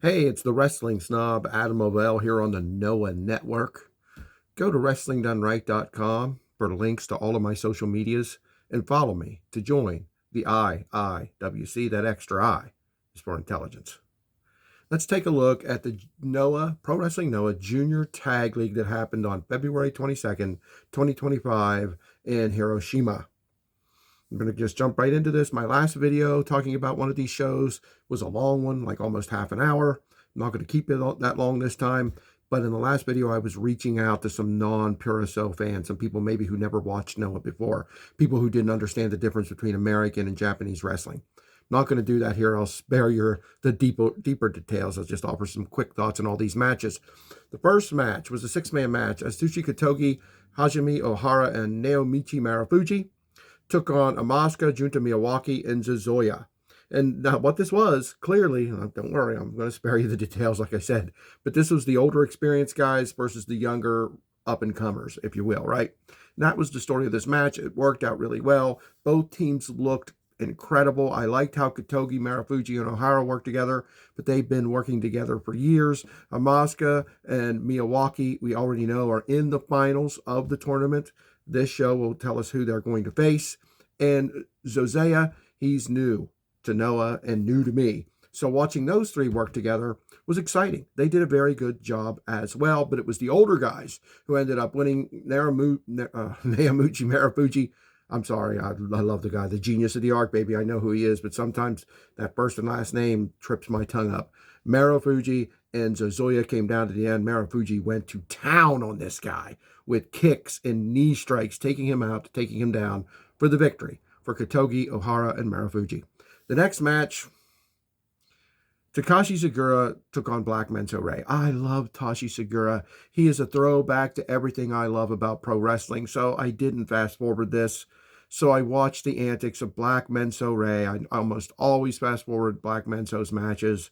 Hey, it's the Wrestling Snob, Adam Ovell here on the Noah Network. Go to WrestlingDoneRight.com for links to all of my social medias and follow me to join the IIWC. That extra I is for intelligence. Let's take a look at the Noah, Pro Wrestling Noah Junior Tag League that happened on February 22nd, 2025 in Hiroshima. I'm going to just jump right into this. My last video talking about one of these shows was a long one, like almost half an hour. I'm not going to keep it that long this time. But in the last video, I was reaching out to some non-Puriso fans, some people maybe who never watched Noah before, people who didn't understand the difference between American and Japanese wrestling. I'm not going to do that here. I'll spare you the deeper details. I'll just offer some quick thoughts on all these matches. The first match was a six-man match. Atsushi Kotogi, Hajime Ohara, and Naomichi Marufuji took on Asuka, Junta Miyawaki, and Zazoya. And now what this was, clearly, don't worry, I'm going to spare you the details, like I said, but this was the older experienced guys versus the younger up-and-comers, if you will, right? And that was the story of this match. It worked out really well. Both teams looked incredible. I liked how Kotogi, Marufuji, and Ohara worked together, but they've been working together for years. Asuka and Miyawaki, we already know, are in the finals of the tournament. This show will tell us who they're going to face. And Zazoya, he's new to Noah and new to me. So watching those three work together was exciting. They did a very good job as well, but it was the older guys who ended up winning. Naomichi Marufuji. I'm sorry, I love the guy, the genius of the art, baby. I know who he is, but sometimes that first and last name trips my tongue up. Marufuji and Zazoya came down to the end. Marufuji went to town on this guy with kicks and knee strikes, taking him out, taking him down for the victory for Kotogi, Ohara, and Marufuji. The next match, Takashi Sagura took on Black Menso Ray. I love Tashi Sagura. He is a throwback to everything I love about pro wrestling, so I didn't fast forward this. So I watched the antics of Black Menso Ray. I almost always fast forward Black Menso's matches.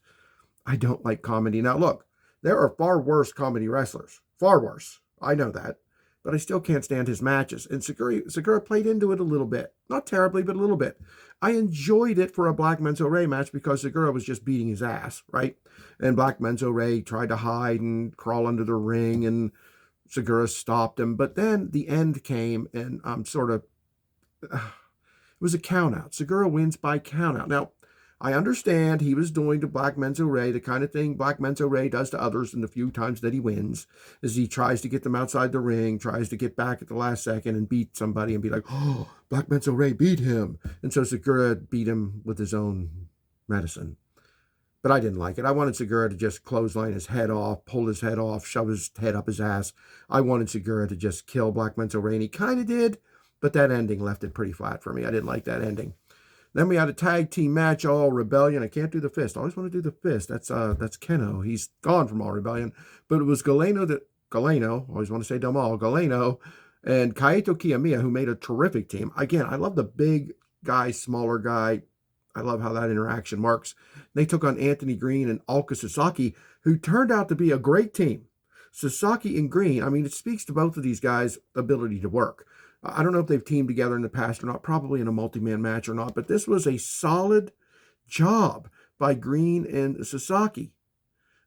I don't like comedy. Now, look, there are far worse comedy wrestlers. Far worse. I know that. But I still can't stand his matches. And Segura played into it a little bit. Not terribly, but a little bit. I enjoyed it for a Black Menso Ray match because Segura was just beating his ass, right? And Black Menso Ray tried to hide and crawl under the ring, and Segura stopped him. But then the end came, and I'm it was a countout. Segura wins by countout. Now, I understand he was doing to Black Menso Ray the kind of thing Black Menso Ray does to others in the few times that he wins, is he tries to get them outside the ring, tries to get back at the last second and beat somebody and be like, oh, Black Menso Ray beat him. And so Segura beat him with his own medicine. But I didn't like it. I wanted Segura to just clothesline his head off, pull his head off, shove his head up his ass. I wanted Segura to just kill Black Menso Ray, and he kind of did, but that ending left it pretty flat for me. I didn't like that ending. Then we had a tag team match, All Rebellion. I can't do the fist. I always want to do the fist. That's Keno. He's gone from All Rebellion. But it was Galeno, always want to say Domal, Galeno, and Kaito Kiyomiya, who made a terrific team. Again, I love the big guy, smaller guy. I love how that interaction works. They took on Anthony Green and Ulka Sasaki, who turned out to be a great team. Sasaki and Green, I mean, it speaks to both of these guys' ability to work. I don't know if they've teamed together in the past or not, probably in a multi-man match or not, but this was a solid job by Green and Sasaki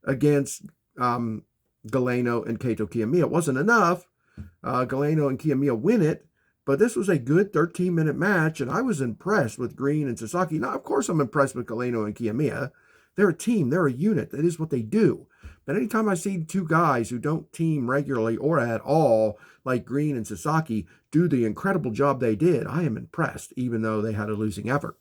against Galeno and Kaito Kiyomiya. It wasn't enough. Galeno and Kiyomiya win it, but this was a good 13-minute match, and I was impressed with Green and Sasaki. Now, of course, I'm impressed with Galeno and Kiyomiya. They're a team. They're a unit. That is what they do. But anytime I see two guys who don't team regularly or at all, like Green and Sasaki, do the incredible job they did, I am impressed, even though they had a losing effort.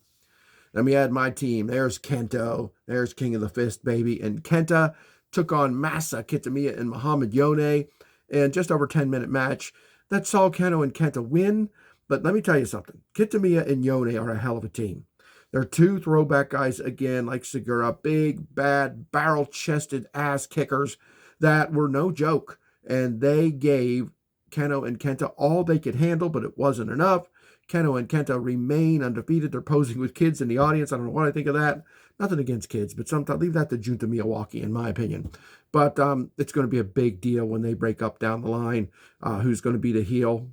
Let me add my team. There's Kento. There's King of the Fist, baby. And Kenta took on Masa Kitamiya and Muhammad Yone in just over 10-minute match. That saw Kento and Kenta win. But let me tell you something. Kitamiya and Yone are a hell of a team. They're two throwback guys, again, like Segura, big, bad, barrel-chested ass kickers that were no joke. And they gave Keno and Kenta all they could handle, but it wasn't enough. Keno and Kenta remain undefeated. They're posing with kids in the audience. I don't know what I think of that. Nothing against kids, but sometimes leave that to Junta Miyawaki, in my opinion. But it's going to be a big deal when they break up down the line. Who's going to be the heel?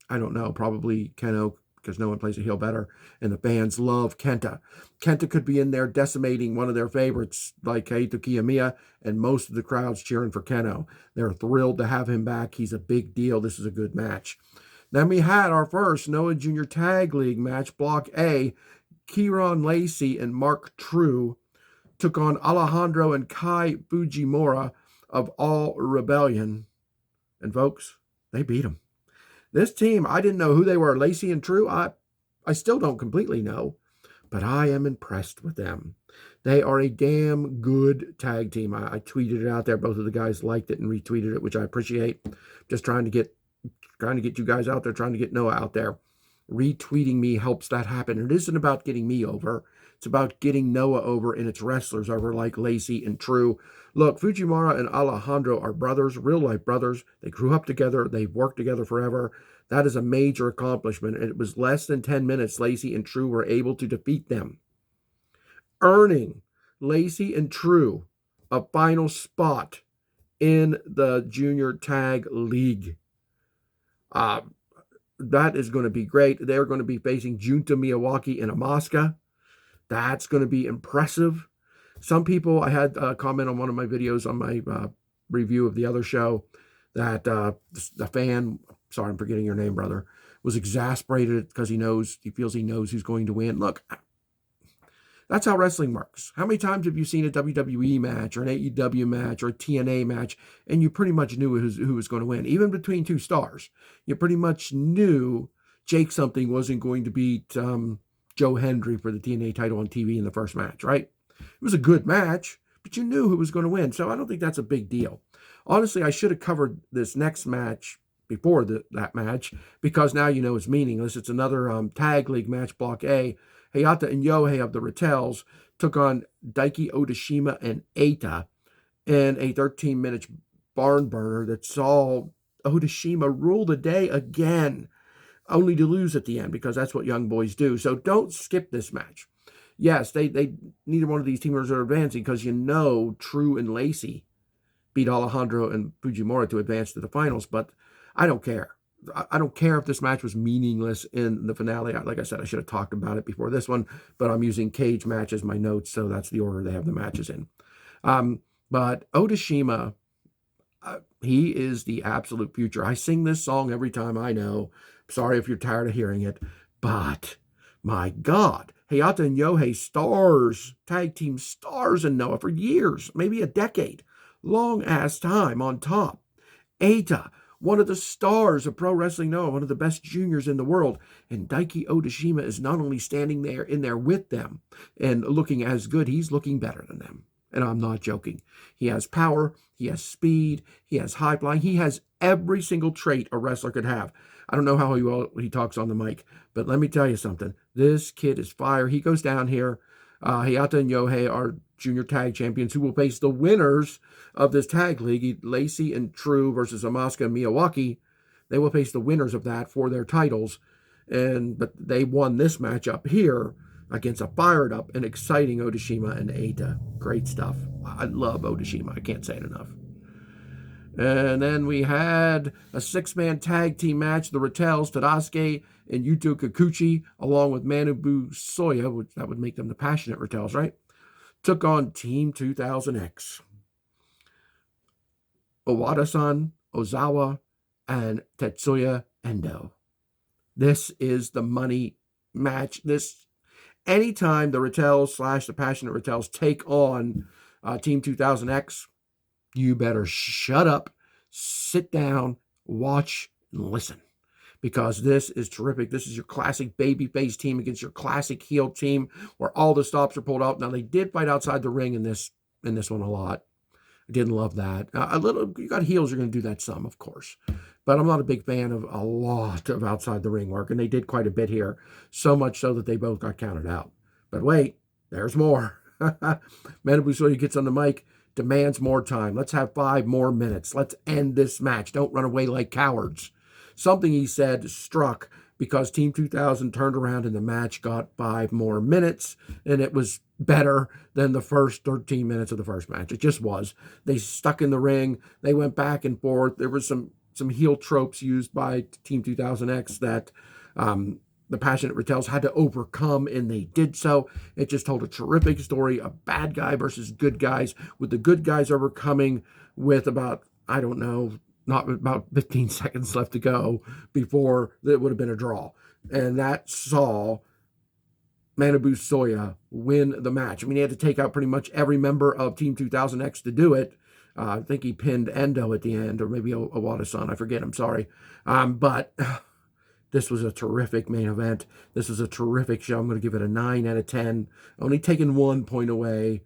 I don't know. Probably Keno because no one plays a heel better, and the fans love Kenta. Kenta could be in there decimating one of their favorites like Kaito Kiyomiya, and most of the crowd's cheering for Keno. They're thrilled to have him back. He's a big deal. This is a good match. Then we had our first Noah Junior Tag League match, Block A. Kieran Lacey and Mark True took on Alejandro and Kai Fujimura of All Rebellion. And folks, they beat them. This team, I didn't know who they were. Lacey and True, I still don't completely know, but I am impressed with them. They are a damn good tag team. I tweeted it out there. Both of the guys liked it and retweeted it, which I appreciate. Just trying to get you guys out there, trying to get Noah out there. Retweeting me helps that happen. It isn't about getting me over. It's about getting Noah over and its wrestlers over like Lacey and True. Look, Fujimura and Alejandro are brothers, real-life brothers. They grew up together. They've worked together forever. That is a major accomplishment, and it was less than 10 minutes Lacey and True were able to defeat them, earning Lacey and True a final spot in the Junior Tag League. That is going to be great. They're going to be facing Junta Miyawaki and Asuka. That's going to be impressive. Some people, I had a comment on one of my videos on my review of the other show that the fan, sorry, I'm forgetting your name, brother, was exasperated because he feels he knows who's going to win. Look, that's how wrestling works. How many times have you seen a WWE match or an AEW match or a TNA match and you pretty much knew who was going to win? Even between two stars, you pretty much knew Jake something wasn't going to beat Joe Hendry for the TNA title on TV in the first match, right? It was a good match, but you knew who was going to win. So I don't think that's a big deal. Honestly, I should have covered this next match before that match because now you know it's meaningless. It's another tag league match, Block A. Hayata and Yohei of the Rattels took on Daiki Odashima and Eita in a 13-minute barn burner that saw Odashima rule the day again, only to lose at the end because that's what young boys do. So don't skip this match. Yes, they neither one of these teamers are advancing because you know True and Lacey beat Alejandro and Fujimura to advance to the finals, but I don't care. I don't care if this match was meaningless in the finale. Like I said, I should have talked about it before this one, but I'm using cage match as my notes, so that's the order they have the matches in. But Odashima, he is the absolute future. I sing this song every time, I know. Sorry if you're tired of hearing it, but my God, Hayata and Yohei, stars, tag team stars in Noah for years, maybe a decade, long-ass time on top. Eita, one of the stars of Pro Wrestling Noah, one of the best juniors in the world. And Daiki Odashima is not only standing there in there with them and looking as good, he's looking better than them. And I'm not joking. He has power, he has speed, he has high flying, he has every single trait a wrestler could have. I don't know how he talks on the mic, but let me tell you something. This kid is fire. He goes down here. Hayata and Yohei are junior tag champions who will face the winners of this tag league, Lacey and True versus Asuka and Miyawaki. They will face the winners of that for their titles. But they won this match up here against a fired up and exciting Odashima and Eita. Great stuff. I love Odashima. I can't say it enough. And then we had a 6-man tag team match. The Rattels, Tadasuke and Yuto Kikuchi, along with Manabu Soya, which that would make them the Passionate Rattels, right? Took on Team 2000X. Owada-san, Ozawa, and Tetsuya Endo. This is the money match. Anytime the Rattels / the Passionate Rattels take on Team 2000X, you better shut up, sit down, watch, and listen. Because this is terrific. This is your classic babyface team against your classic heel team where all the stops are pulled out. Now, they did fight outside the ring in this one a lot. I didn't love that. You got heels, you're going to do that some, of course. But I'm not a big fan of a lot of outside the ring work, and they did quite a bit here. So much so that they both got counted out. But wait, there's more. Manabu Soya gets on the mic, demands more time. Let's have 5 more minutes. Let's end this match. Don't run away like cowards. Something he said struck because Team 2000 turned around and the match got 5 more minutes, and it was better than the first 13 minutes of the first match. It just was. They stuck in the ring. They went back and forth. There was some heel tropes used by Team 2000X that the Passionate Ratels had to overcome, and they did so. It just told a terrific story of bad guy versus good guys, with the good guys overcoming with about, I don't know, not about 15 seconds left to go before it would have been a draw. And that saw Manabu Soya win the match. I mean, he had to take out pretty much every member of Team 2000X to do it. I think he pinned Endo at the end, or maybe Owada-san. I forget. I'm sorry. But this was a terrific main event. This was a terrific show. I'm going to give it a 9 out of 10. Only taking 1 point away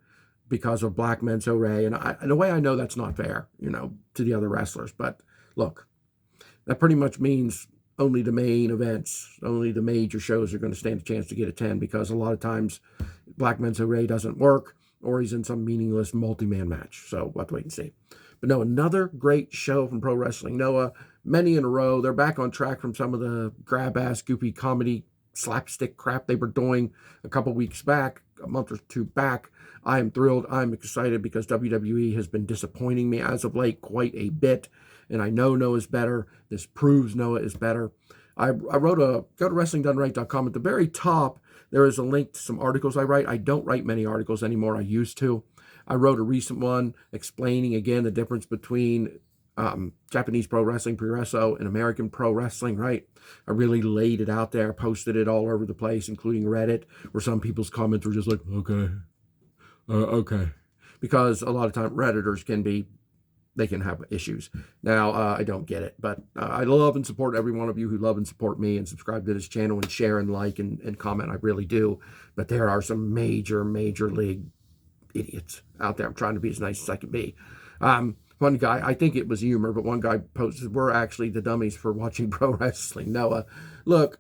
because of Black Menzo Ray. And in a way, I know that's not fair, to the other wrestlers. But look, that pretty much means only the main events, only the major shows are going to stand a chance to get a 10, because a lot of times Black Menzo Ray doesn't work, or he's in some meaningless multi-man match. So we'll have to wait and see. But no, another great show from Pro Wrestling Noah. Many in a row. They're back on track from some of the grab-ass, goofy comedy slapstick crap they were doing a couple weeks back, a month or two back. I am thrilled. I'm excited because WWE has been disappointing me as of late quite a bit. And I know Noah's better. This proves Noah is better. I wrote go to WrestlingDoneRight.com. At the very top, there is a link to some articles I write. I don't write many articles anymore. I used to. I wrote a recent one explaining, again, the difference between Japanese pro wrestling, Puroresu, and American pro wrestling, right? I really laid it out there, posted it all over the place, including Reddit, where some people's comments were just like, okay. Because a lot of times Redditors they can have issues. Now, I don't get it, but I love and support every one of you who love and support me and subscribe to this channel and share and like and comment. I really do. But there are some major league idiots out there. I'm trying to be as nice as I can be. One guy, I think it was humor, but one guy posted, we're actually the dummies for watching pro wrestling. Noah, look,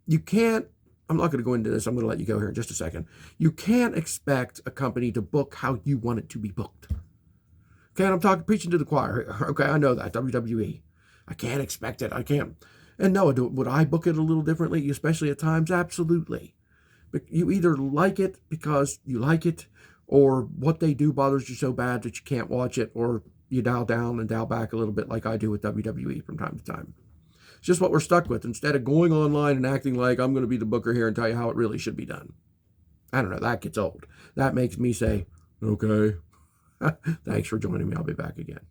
you can't, I'm not going to go into this. I'm going to let you go here in just a second. You can't expect a company to book how you want it to be booked. Okay, and I'm preaching to the choir. Okay, I know that, WWE. I can't expect it. I can't. And Noah, would I book it a little differently, especially at times? Absolutely. But you either like it because you like it, or what they do bothers you so bad that you can't watch it, or you dial down and dial back a little bit like I do with WWE from time to time. It's just what we're stuck with. Instead of going online and acting like I'm going to be the booker here and tell you how it really should be done. I don't know. That gets old. That makes me say, okay. Thanks for joining me. I'll be back again.